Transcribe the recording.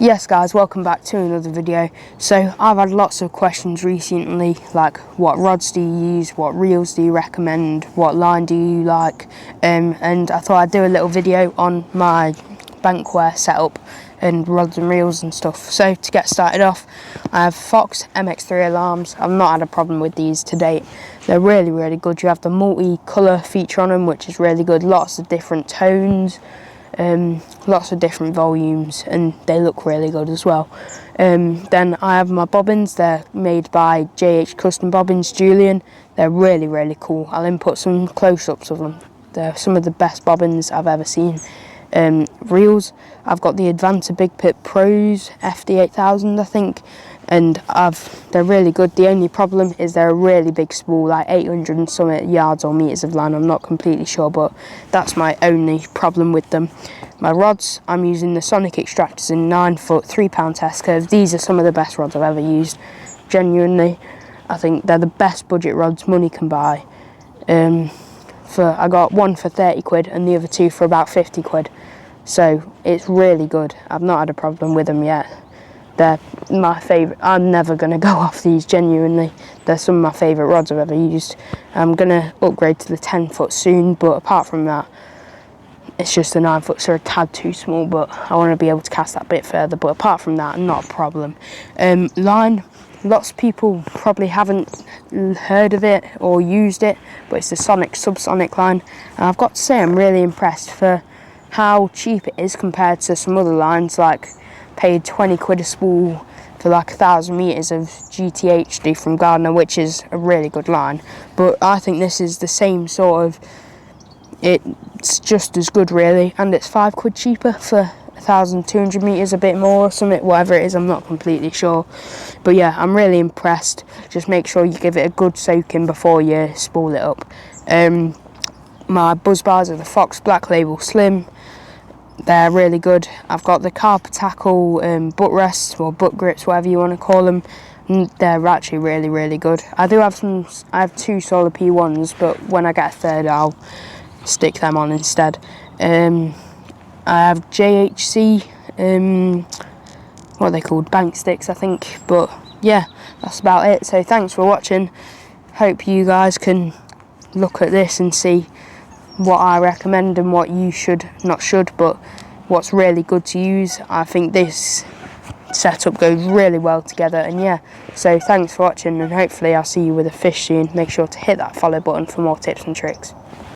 Yes guys, welcome back to another video. So I've had lots of questions recently, like what rods do you use, what reels do you recommend, what line do you like, and I thought I'd do a little video on my bankware setup and rods and reels and stuff. So to get started off, I have Fox MX3 alarms. I've not had a problem with these to date. They're really good. You have the multi-colour feature on them, which is really good. Lots of different tones, lots of different volumes, and they look really good as well. Then I have my bobbins. They're made by JH Custom Bobbins Julian. They're really cool. I'll input some close-ups of them. They're some of the best bobbins I've ever seen. Reels, I've got the Advanta Big Pit Pros FD8000 I think, and they're really good. The only problem is they're a really big spool, like 800 and some yards or meters of line. I'm not completely sure, but that's my only problem with them. My rods, I'm using the Sonic Extractors in 9-foot 3-pound test curve. These are some of the best rods I've ever used. Genuinely, I think they're the best budget rods money can buy. I got one for 30 quid and the other two for about 50 quid. So it's really good. I've not had a problem with them yet. They're my favourite. I'm never going to go off these, genuinely. They're some of my favourite rods I've ever used. I'm going to upgrade to the 10-foot soon, but apart from that, it's just the 9-foot, so a tad too small, but I want to be able to cast that bit further. But apart from that, not a problem. Line, lots of people probably haven't heard of it or used it, but it's the Sonic Subsonic line. And I've got to say, I'm really impressed for how cheap it is compared to some other lines, like paid 20 quid a spool for like 1,000 meters of GTHD from Gardner, which is a really good line. But I think this is the same sort of, it's just as good really, and it's 5 quid cheaper for 1,200 meters, a bit more or something, whatever it is, I'm not completely sure. But yeah, I'm really impressed. Just make sure you give it a good soaking before you spool it up. My buzz bars are the Fox Black Label Slim. They're really good. I've got the Carper Tackle butt rests or butt grips, whatever you want to call them. They're actually really good. I have 2 Solar P1s, but when I get a third, I'll stick them on instead. I have JHC, what are they called? Bank sticks, I think. But yeah, that's about it. So thanks for watching. Hope you guys can look at this and see what I recommend and what you but what's really good to use. I think this setup goes really well together, and yeah, so thanks for watching, and hopefully I'll see you with a fish soon. Make sure to hit that follow button for more tips and tricks.